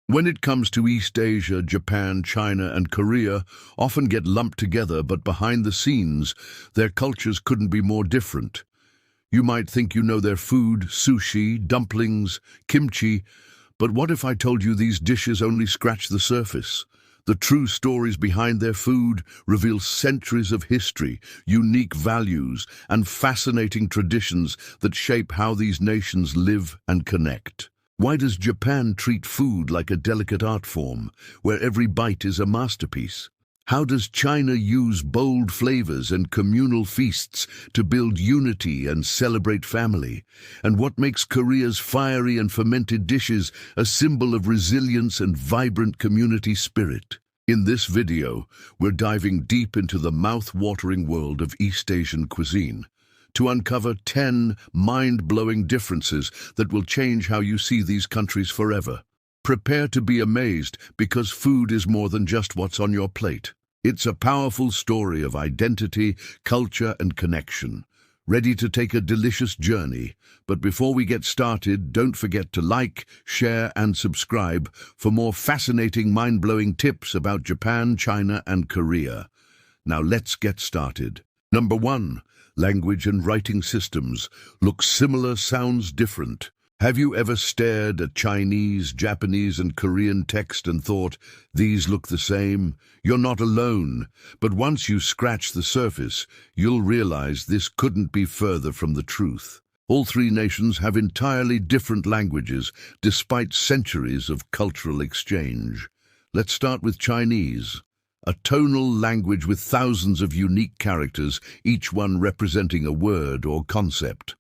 When it comes to East Asia, Japan, China, and Korea often get lumped together, but behind the scenes, their cultures couldn't be more different. You might think you know their food, sushi, dumplings, kimchi, but what if I told you these dishes only scratch the surface? The true stories behind their food reveal centuries of history, unique values, and fascinating traditions that shape how these nations live and connect. Why does Japan treat food like a delicate art form, where every bite is a masterpiece? How does China use bold flavors and communal feasts to build unity and celebrate family? And what makes Korea's fiery and fermented dishes a symbol of resilience and vibrant community spirit? In this video, we're diving deep into the mouth-watering world of East Asian cuisine to uncover 10 mind-blowing differences that will change how you see these countries forever. Prepare to be amazed, because food is more than just what's on your plate. It's a powerful story of identity, culture, and connection. Ready to take a delicious journey? But before we get started, don't forget to like, share, and subscribe for more fascinating, mind-blowing tips about Japan, China, and Korea. Now let's get started. Number 1. Language and writing systems. Looks similar, sounds different. Have you ever stared at Chinese, Japanese, and Korean text and thought, these look the same? You're not alone. But once you scratch the surface, you'll realize this couldn't be further from the truth. All three nations have entirely different languages, despite centuries of cultural exchange. Let's start with Chinese. A tonal language with thousands of unique characters, each one representing a word or concept.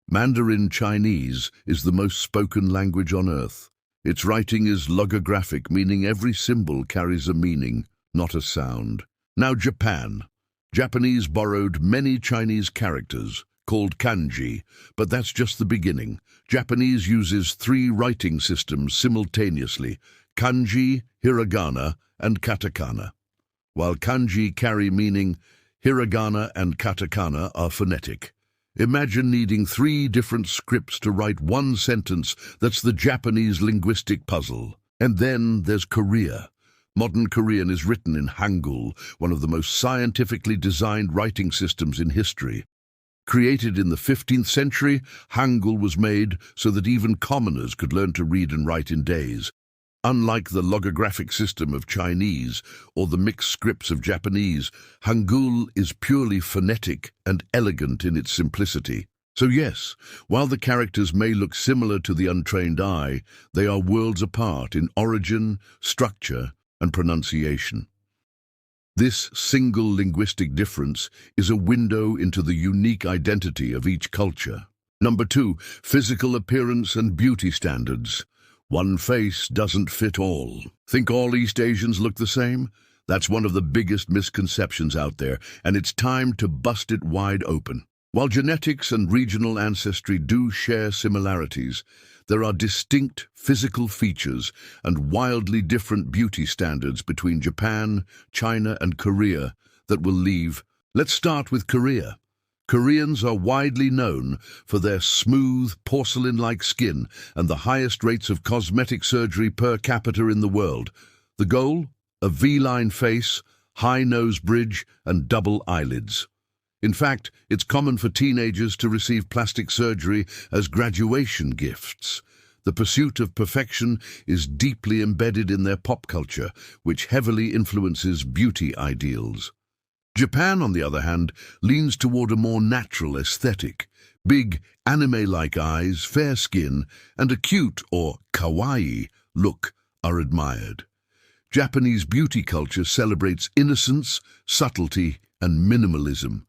Mandarin Chinese is the most spoken language on earth. Its writing is logographic, meaning every symbol carries a meaning, not a sound. Now Japan. Japanese borrowed many Chinese characters, called kanji, but that's just the beginning. Japanese uses 3 writing systems simultaneously: kanji, hiragana, and katakana. While kanji carry meaning, hiragana and katakana are phonetic. Imagine needing 3 different scripts to write one sentence. That's the Japanese linguistic puzzle. And then there's Korea. Modern Korean is written in Hangul, one of the most scientifically designed writing systems in history. Created in the 15th century, Hangul was made so that even commoners could learn to read and write in days. Unlike the logographic system of Chinese or the mixed scripts of Japanese, Hangul is purely phonetic and elegant in its simplicity. So yes, while the characters may look similar to the untrained eye, they are worlds apart in origin, structure, and pronunciation. This single linguistic difference is a window into the unique identity of each culture. Number 2, physical appearance and beauty standards. One face doesn't fit all. Think all East Asians look the same? That's one of the biggest misconceptions out there, and it's time to bust it wide open. While genetics and regional ancestry do share similarities, there are distinct physical features and wildly different beauty standards between Japan, China, and Korea that will leave. Let's start with Korea. Koreans are widely known for their smooth, porcelain-like skin and the highest rates of cosmetic surgery per capita in the world. The goal? A V-line face, high nose bridge, and double eyelids. In fact, it's common for teenagers to receive plastic surgery as graduation gifts. The pursuit of perfection is deeply embedded in their pop culture, which heavily influences beauty ideals. Japan, on the other hand, leans toward a more natural aesthetic. Big, anime-like eyes, fair skin, and a cute, or kawaii, look are admired. Japanese beauty culture celebrates innocence, subtlety, and minimalism.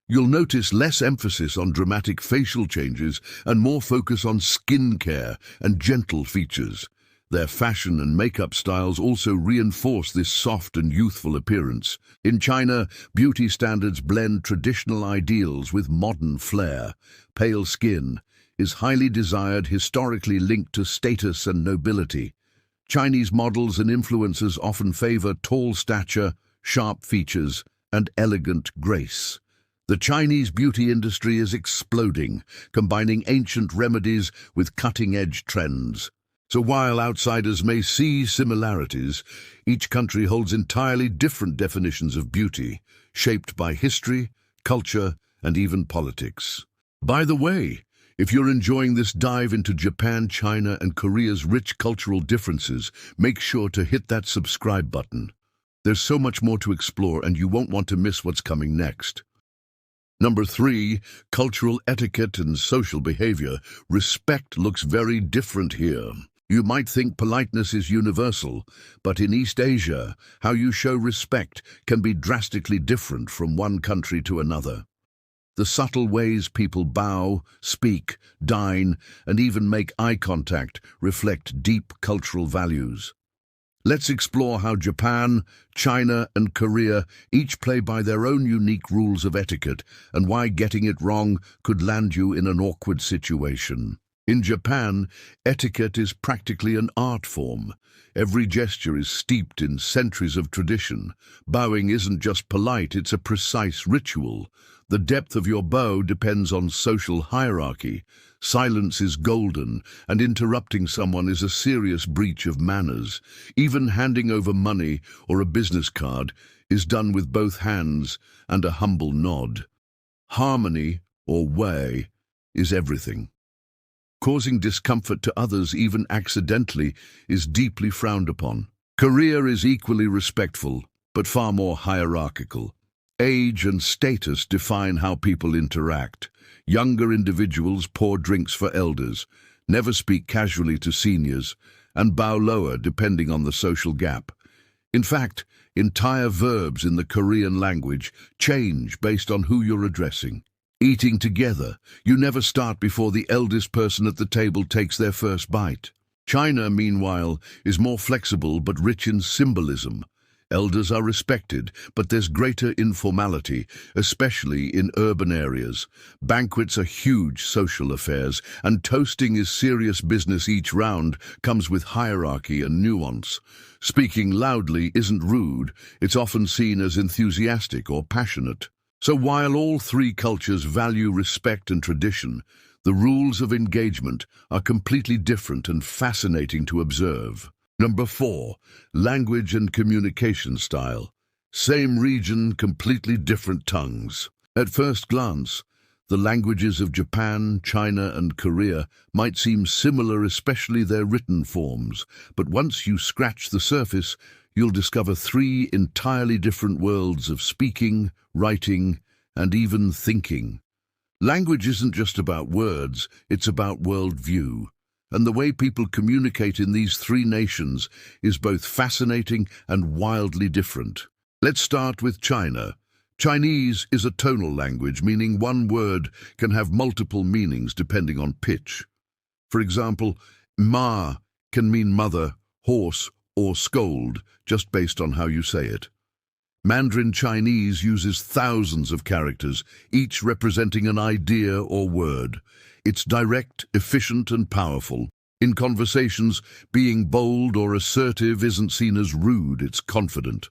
You'll notice less emphasis on dramatic facial changes and more focus on skin care and gentle features. Their fashion and makeup styles also reinforce this soft and youthful appearance. In China, beauty standards blend traditional ideals with modern flair. Pale skin is highly desired, historically linked to status and nobility. Chinese models and influencers often favor tall stature, sharp features, and elegant grace. The Chinese beauty industry is exploding, combining ancient remedies with cutting-edge trends. So while outsiders may see similarities, each country holds entirely different definitions of beauty, shaped by history, culture, and even politics. By the way, if you're enjoying this dive into Japan, China, and Korea's rich cultural differences, make sure to hit that subscribe button. There's so much more to explore, and you won't want to miss what's coming next. Number 3, cultural etiquette and social behavior. Respect looks very different here. You might think politeness is universal, but in East Asia, how you show respect can be drastically different from one country to another. The subtle ways people bow, speak, dine, and even make eye contact reflect deep cultural values. Let's explore how Japan, China, and Korea each play by their own unique rules of etiquette and why getting it wrong could land you in an awkward situation. In Japan, etiquette is practically an art form. Every gesture is steeped in centuries of tradition. Bowing isn't just polite, it's a precise ritual. The depth of your bow depends on social hierarchy. Silence is golden, and interrupting someone is a serious breach of manners. Even handing over money or a business card is done with both hands and a humble nod. Harmony, or way, is everything. Causing discomfort to others, even accidentally, is deeply frowned upon. Korea is equally respectful, but far more hierarchical. Age and status define how people interact. Younger individuals pour drinks for elders, never speak casually to seniors, and bow lower depending on the social gap. In fact, entire verbs in the Korean language change based on who you're addressing. Eating together, you never start before the eldest person at the table takes their first bite. China, meanwhile, is more flexible but rich in symbolism. Elders are respected, but there's greater informality, especially in urban areas. Banquets are huge social affairs, and toasting is serious business. Each round comes with hierarchy and nuance. Speaking loudly isn't rude, it's often seen as enthusiastic or passionate. So while all three cultures value respect and tradition, the rules of engagement are completely different and fascinating to observe. Number 4, language and communication style. Same region, completely different tongues. At first glance, the languages of Japan, China, and Korea might seem similar, especially their written forms, but once you scratch the surface, you'll discover 3 entirely different worlds of speaking, writing, and even thinking. Language isn't just about words, it's about worldview. And the way people communicate in these 3 nations is both fascinating and wildly different. Let's start with China. Chinese is a tonal language, meaning one word can have multiple meanings depending on pitch. For example, ma can mean mother, horse, or scold, just based on how you say it. Mandarin Chinese uses thousands of characters, each representing an idea or word. It's direct, efficient, and powerful. In conversations, being bold or assertive isn't seen as rude, it's confident.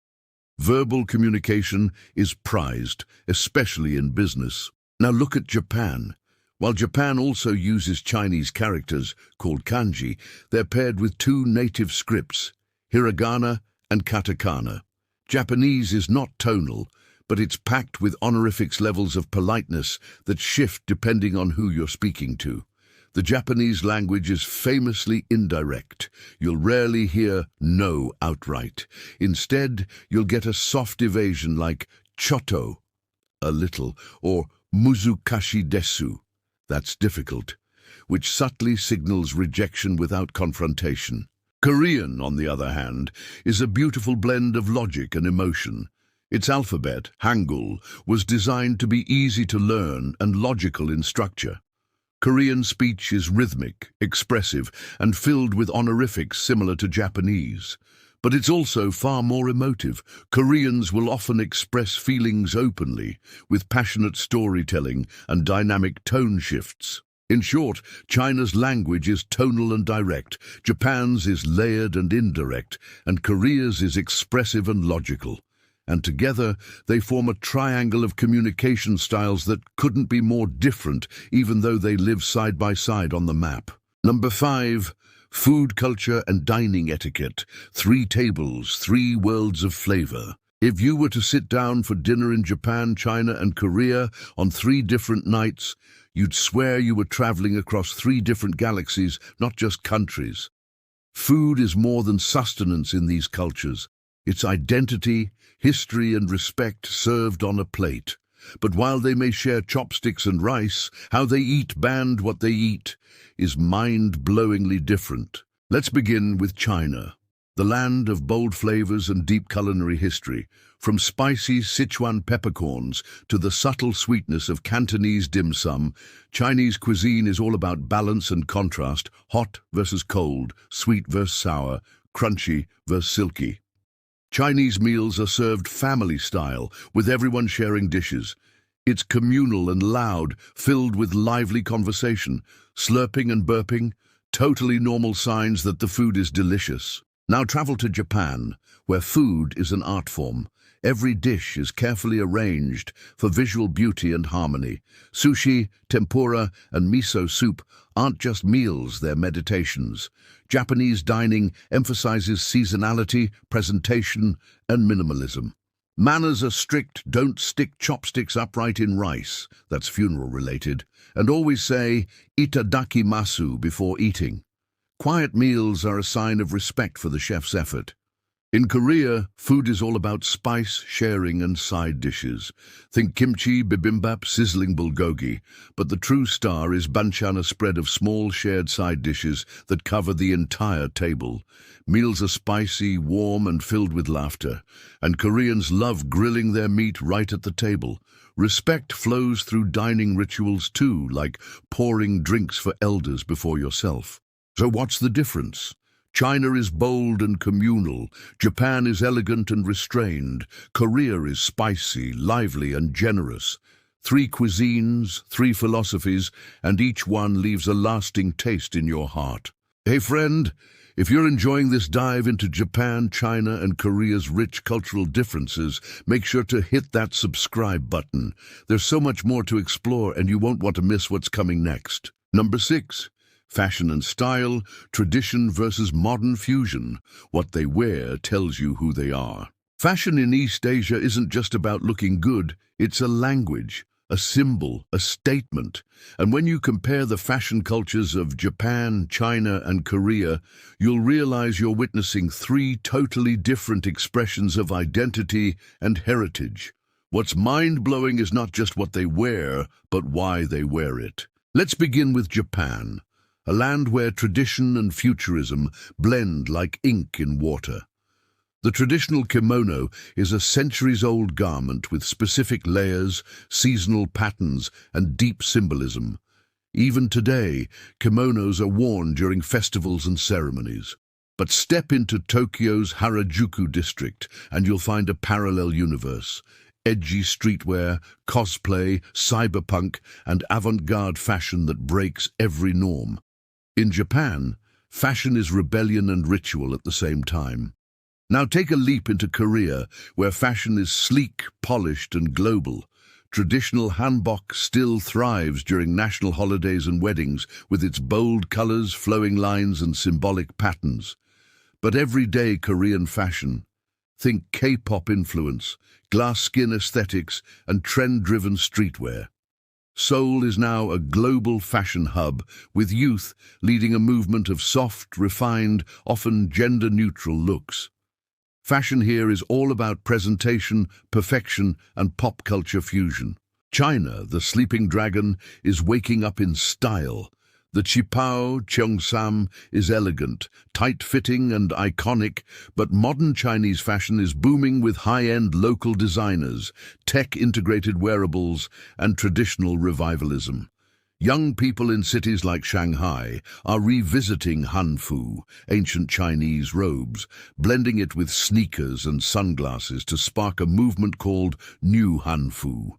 Verbal communication is prized, especially in business. Now look at Japan. While Japan also uses Chinese characters, called kanji, they're paired with 2 native scripts, hiragana and katakana. Japanese is not tonal, but it's packed with honorifics, levels of politeness that shift depending on who you're speaking to. The Japanese language is famously indirect. You'll rarely hear no outright. Instead, you'll get a soft evasion like choto, a little, or muzukashi desu, that's difficult, which subtly signals rejection without confrontation. Korean, on the other hand, is a beautiful blend of logic and emotion. Its alphabet, Hangul, was designed to be easy to learn and logical in structure. Korean speech is rhythmic, expressive, and filled with honorifics similar to Japanese. But it's also far more emotive. Koreans will often express feelings openly, with passionate storytelling and dynamic tone shifts. In short, China's language is tonal and direct, Japan's is layered and indirect, and Korea's is expressive and logical. And together, they form a triangle of communication styles that couldn't be more different, even though they live side by side on the map. Number 5, Food culture and dining etiquette. 3 tables, 3 worlds of flavor. If you were to sit down for dinner in Japan, China, and Korea on 3 different nights, you'd swear you were traveling across 3 different galaxies, not just countries. Food is more than sustenance in these cultures. It's identity, history, and respect served on a plate. But while they may share chopsticks and rice, how they eat band what they eat is mind-blowingly different. Let's begin with China, the land of bold flavors and deep culinary history. From spicy Sichuan peppercorns to the subtle sweetness of Cantonese dim sum, Chinese cuisine is all about balance and contrast, hot versus cold, sweet versus sour, crunchy versus silky. Chinese meals are served family style, with everyone sharing dishes. It's communal and loud, filled with lively conversation, slurping and burping, totally normal signs that the food is delicious. Now travel to Japan, where food is an art form. Every dish is carefully arranged for visual beauty and harmony. Sushi, tempura, and miso soup aren't just meals, they're meditations. Japanese dining emphasizes seasonality, presentation, and minimalism. Manners are strict, don't stick chopsticks upright in rice, that's funeral related, and always say itadakimasu before eating. Quiet meals are a sign of respect for the chef's effort. In Korea, food is all about spice, sharing, and side dishes. Think kimchi, bibimbap, sizzling bulgogi. But the true star is banchan, a spread of small shared side dishes that cover the entire table. Meals are spicy, warm, and filled with laughter. And Koreans love grilling their meat right at the table. Respect flows through dining rituals too, like pouring drinks for elders before yourself. So what's the difference? China is bold and communal, Japan is elegant and restrained, Korea is spicy, lively and generous. 3 cuisines, 3 philosophies, and each one leaves a lasting taste in your heart. Hey friend, if you're enjoying this dive into Japan, China, and Korea's rich cultural differences, make sure to hit that subscribe button. There's so much more to explore and you won't want to miss what's coming next. Number 6. Fashion and style, tradition versus modern fusion. What they wear tells you who they are. Fashion in East Asia isn't just about looking good, it's a language, a symbol, a statement. And when you compare the fashion cultures of Japan, China, and Korea, you'll realize you're witnessing 3 totally different expressions of identity and heritage. What's mind-blowing is not just what they wear, but why they wear it. Let's begin with Japan. A land where tradition and futurism blend like ink in water. The traditional kimono is a centuries-old garment with specific layers, seasonal patterns, and deep symbolism. Even today, kimonos are worn during festivals and ceremonies. But step into Tokyo's Harajuku district and you'll find a parallel universe. Edgy streetwear, cosplay, cyberpunk, and avant-garde fashion that breaks every norm. In Japan, fashion is rebellion and ritual at the same time. Now take a leap into Korea, where fashion is sleek, polished, and global. Traditional hanbok still thrives during national holidays and weddings, with its bold colors, flowing lines, and symbolic patterns. But everyday Korean fashion, think K-pop influence, glass skin aesthetics, and trend-driven streetwear. Seoul is now a global fashion hub, with youth leading a movement of soft, refined, often gender-neutral looks. Fashion here is all about presentation, perfection, and pop culture fusion. China, the sleeping dragon, is waking up in style. The qipao, cheongsam, is elegant, tight-fitting and iconic, but modern Chinese fashion is booming with high-end local designers, tech-integrated wearables, and traditional revivalism. Young people in cities like Shanghai are revisiting Hanfu, ancient Chinese robes, blending it with sneakers and sunglasses to spark a movement called New Hanfu.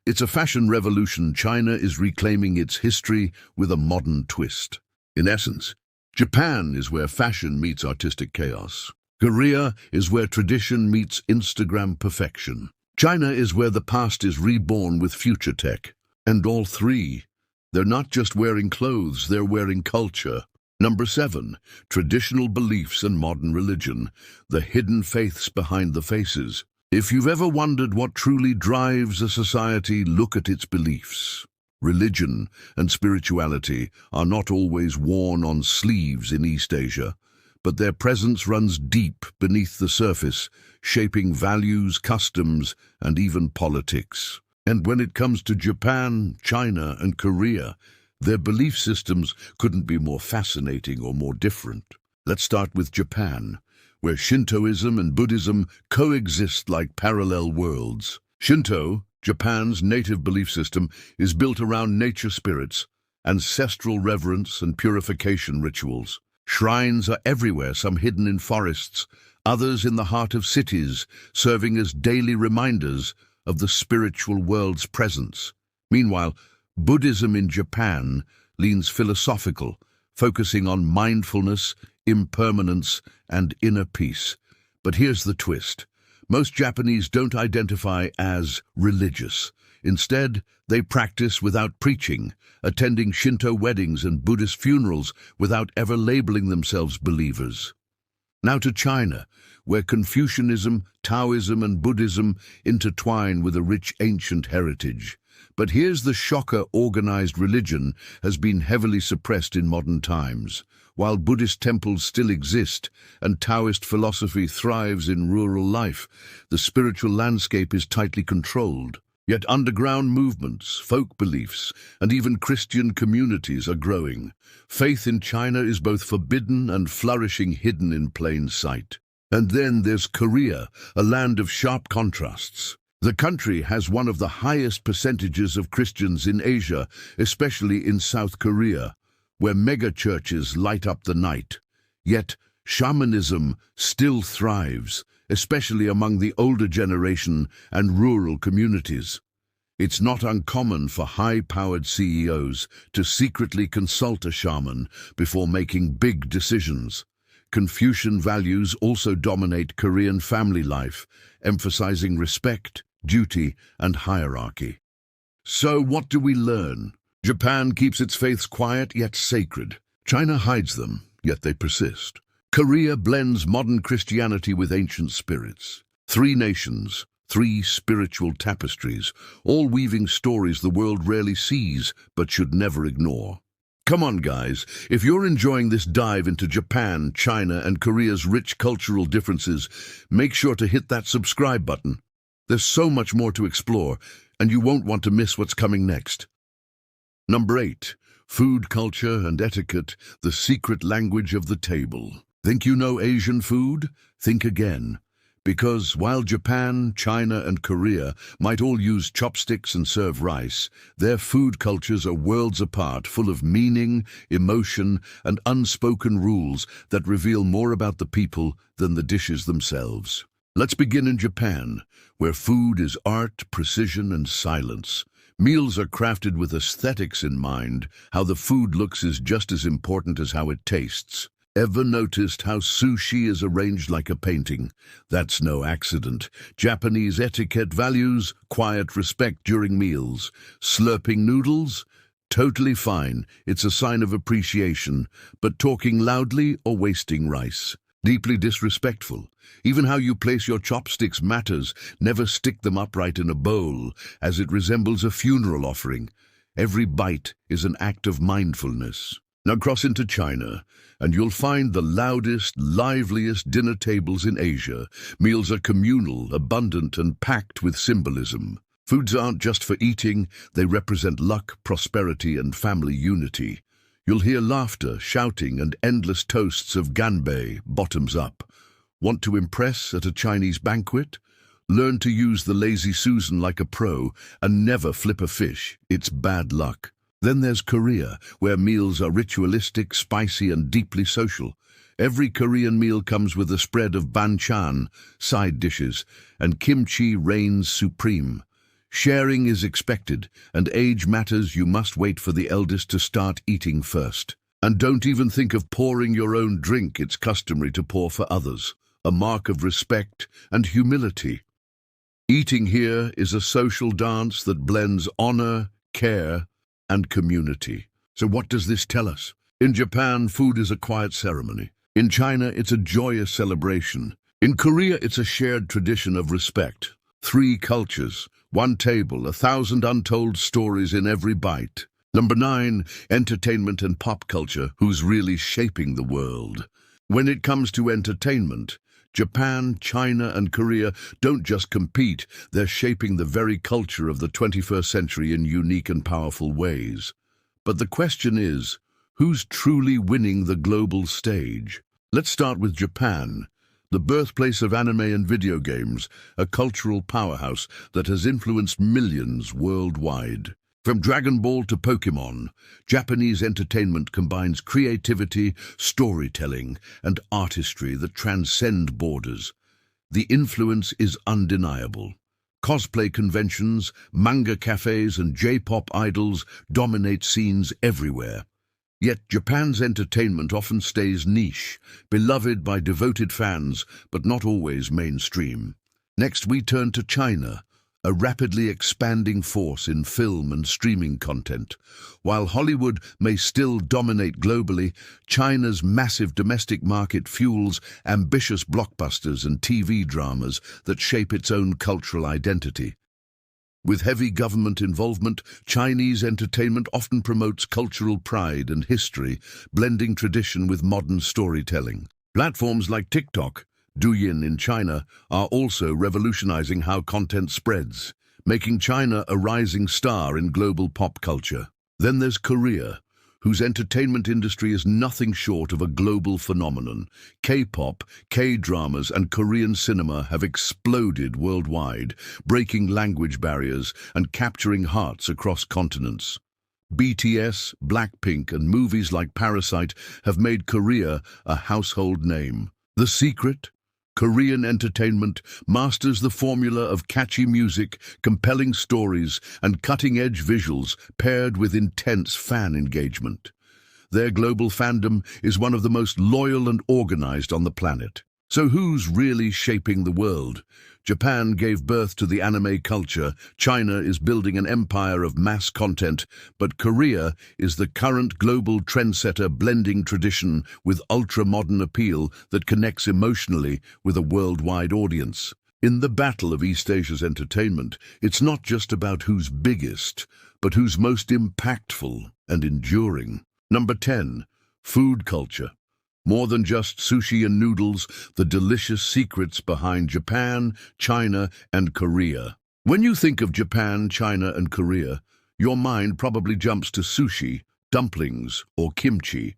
It's a fashion revolution. China is reclaiming its history with a modern twist. In essence, Japan is where fashion meets artistic chaos. Korea is where tradition meets Instagram perfection. China is where the past is reborn with future tech. And all 3, they're not just wearing clothes, they're wearing culture. Number 7. Traditional beliefs and modern religion, the hidden faiths behind the faces. If you've ever wondered what truly drives a society, look at its beliefs. Religion and spirituality are not always worn on sleeves in East Asia, but their presence runs deep beneath the surface, shaping values, customs, and even politics. And when it comes to Japan, China, and Korea, their belief systems couldn't be more fascinating or more different. Let's start with Japan, where Shintoism and Buddhism coexist like parallel worlds. Shinto, Japan's native belief system, is built around nature spirits, ancestral reverence, and purification rituals. Shrines are everywhere, some hidden in forests, others in the heart of cities, serving as daily reminders of the spiritual world's presence. Meanwhile, Buddhism in Japan leans philosophical, focusing on mindfulness, impermanence, and inner peace. But here's the twist. Most Japanese don't identify as religious. Instead, they practice without preaching, attending Shinto weddings and Buddhist funerals without ever labeling themselves believers. Now to China, where Confucianism, Taoism, and Buddhism intertwine with a rich ancient heritage. But here's the shocker: organized religion has been heavily suppressed in modern times. While Buddhist temples still exist and Taoist philosophy thrives in rural life, the spiritual landscape is tightly controlled. Yet underground movements, folk beliefs, and even Christian communities are growing. Faith in China is both forbidden and flourishing, hidden in plain sight. And then there's Korea, a land of sharp contrasts. The country has one of the highest percentages of Christians in Asia, especially in South Korea, where mega-churches light up the night. Yet shamanism still thrives, especially among the older generation and rural communities. It's not uncommon for high-powered CEOs to secretly consult a shaman before making big decisions. Confucian values also dominate Korean family life, emphasizing respect, duty, and hierarchy. So what do we learn? Japan keeps its faiths quiet yet sacred. China hides them, yet they persist. Korea blends modern Christianity with ancient spirits. 3 nations, 3 spiritual tapestries, all weaving stories the world rarely sees but should never ignore. Come on, guys, if you're enjoying this dive into Japan, China, and Korea's rich cultural differences, make sure to hit that subscribe button. There's so much more to explore, and you won't want to miss what's coming next. Number 8. Food culture and etiquette, the secret language of the table. Think you know Asian food? Think again. Because while Japan, China, and Korea might all use chopsticks and serve rice, their food cultures are worlds apart, full of meaning, emotion, and unspoken rules that reveal more about the people than the dishes themselves. Let's begin in Japan, where food is art, precision, and silence. Meals are crafted with aesthetics in mind. How the food looks is just as important as how it tastes. Ever noticed how sushi is arranged like a painting? That's no accident. Japanese etiquette values quiet respect during meals. Slurping noodles? Totally fine. It's a sign of appreciation. But talking loudly or wasting rice? Deeply disrespectful. Even how you place your chopsticks matters. Never stick them upright in a bowl, as it resembles a funeral offering. Every bite is an act of mindfulness. Now cross into China, and you'll find the loudest, liveliest dinner tables in Asia. Meals are communal, abundant, and packed with symbolism. Foods aren't just for eating, they represent luck, prosperity, and family unity. You'll hear laughter, shouting, and endless toasts of ganbei, bottoms up. Want to impress at a Chinese banquet? Learn to use the lazy Susan like a pro and never flip a fish. It's bad luck. Then there's Korea, where meals are ritualistic, spicy, and deeply social. Every Korean meal comes with a spread of banchan, side dishes, and kimchi reigns supreme. Sharing is expected, and age matters. You must wait for the eldest to start eating first. And don't even think of pouring your own drink. It's customary to pour for others, a mark of respect and humility. Eating here is a social dance that blends honor, care, and community. So what does this tell us? In Japan, food is a quiet ceremony. In China, it's a joyous celebration. In Korea, it's a shared tradition of respect. Three cultures, one table, 1,000 untold stories in every bite. Number 9, entertainment and pop culture, who's really shaping the world. When it comes to entertainment, Japan, China, and Korea don't just compete, they're shaping the very culture of the 21st century in unique and powerful ways. But the question is, who's truly winning the global stage? Let's start with Japan, the birthplace of anime and video games, a cultural powerhouse that has influenced millions worldwide. From Dragon Ball to Pokemon, Japanese entertainment combines creativity, storytelling, and artistry that transcend borders. The influence is undeniable. Cosplay conventions, manga cafes, and J-pop idols dominate scenes everywhere. Yet Japan's entertainment often stays niche, beloved by devoted fans, but not always mainstream. Next, we turn to China, a rapidly expanding force in film and streaming content. While Hollywood may still dominate globally, China's massive domestic market fuels ambitious blockbusters and TV dramas that shape its own cultural identity. With heavy government involvement, Chinese entertainment often promotes cultural pride and history, blending tradition with modern storytelling. Platforms like TikTok, Douyin in China, are also revolutionizing how content spreads, making China a rising star in global pop culture. Then there's Korea, whose entertainment industry is nothing short of a global phenomenon. K-pop, K-dramas, and Korean cinema have exploded worldwide, breaking language barriers and capturing hearts across continents. BTS, Blackpink, and movies like Parasite have made Korea a household name. The secret? Korean entertainment masters the formula of catchy music, compelling stories, and cutting-edge visuals paired with intense fan engagement. Their global fandom is one of the most loyal and organized on the planet. So who's really shaping the world? Japan gave birth to the anime culture, China is building an empire of mass content, but Korea is the current global trendsetter, blending tradition with ultra-modern appeal that connects emotionally with a worldwide audience. In the battle of East Asia's entertainment, it's not just about who's biggest, but who's most impactful and enduring. Number 10, food culture. More than just sushi and noodles, the delicious secrets behind Japan, China, and Korea. When you think of Japan, China, and Korea, your mind probably jumps to sushi, dumplings, or kimchi.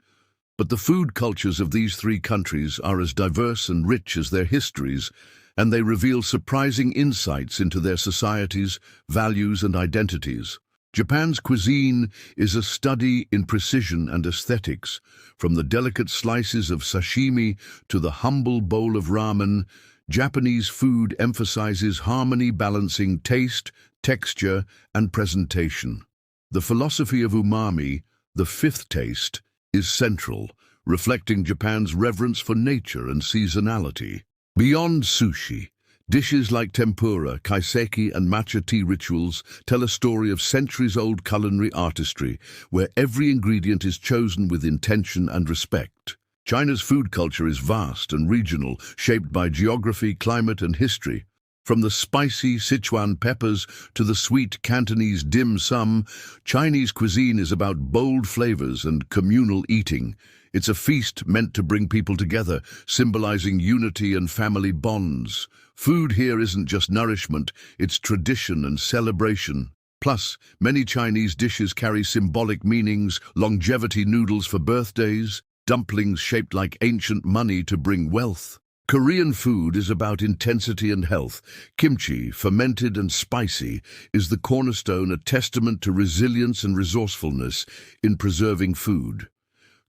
But the food cultures of these three countries are as diverse and rich as their histories, and they reveal surprising insights into their societies, values, and identities. Japan's cuisine is a study in precision and aesthetics. From the delicate slices of sashimi to the humble bowl of ramen, Japanese food emphasizes harmony, balancing taste, texture, and presentation. The philosophy of umami, the fifth taste, is central, reflecting Japan's reverence for nature and seasonality. Beyond sushi, dishes like tempura, kaiseki, and matcha tea rituals tell a story of centuries-old culinary artistry, where every ingredient is chosen with intention and respect. China's food culture is vast and regional, shaped by geography, climate, and history. From the spicy Sichuan peppers to the sweet Cantonese dim sum, Chinese cuisine is about bold flavors and communal eating. It's a feast meant to bring people together, symbolizing unity and family bonds. Food here isn't just nourishment, it's tradition and celebration. Plus, many Chinese dishes carry symbolic meanings: longevity noodles for birthdays, dumplings shaped like ancient money to bring wealth. Korean food is about intensity and health. Kimchi, fermented and spicy, is the cornerstone, a testament to resilience and resourcefulness in preserving food.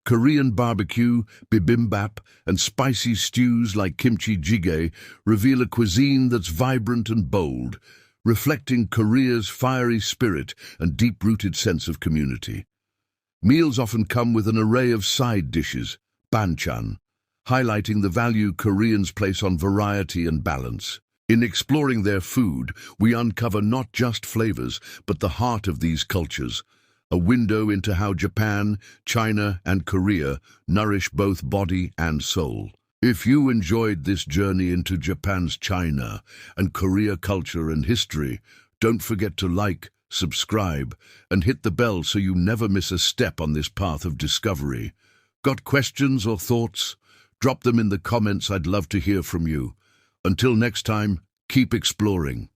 Korean barbecue, bibimbap, and spicy stews like kimchi jjigae reveal a cuisine that's vibrant and bold, reflecting Korea's fiery spirit and deep-rooted sense of community. Meals often come with an array of side dishes, banchan, highlighting the value Koreans place on variety and balance. In exploring their food, we uncover not just flavors, but the heart of these cultures, a window into how Japan, China, and Korea nourish both body and soul. If you enjoyed this journey into Japan's China and Korea culture and history, don't forget to like, subscribe, and hit the bell so you never miss a step on this path of discovery. Got questions or thoughts? Drop them in the comments. I'd love to hear from you. Until next time, keep exploring.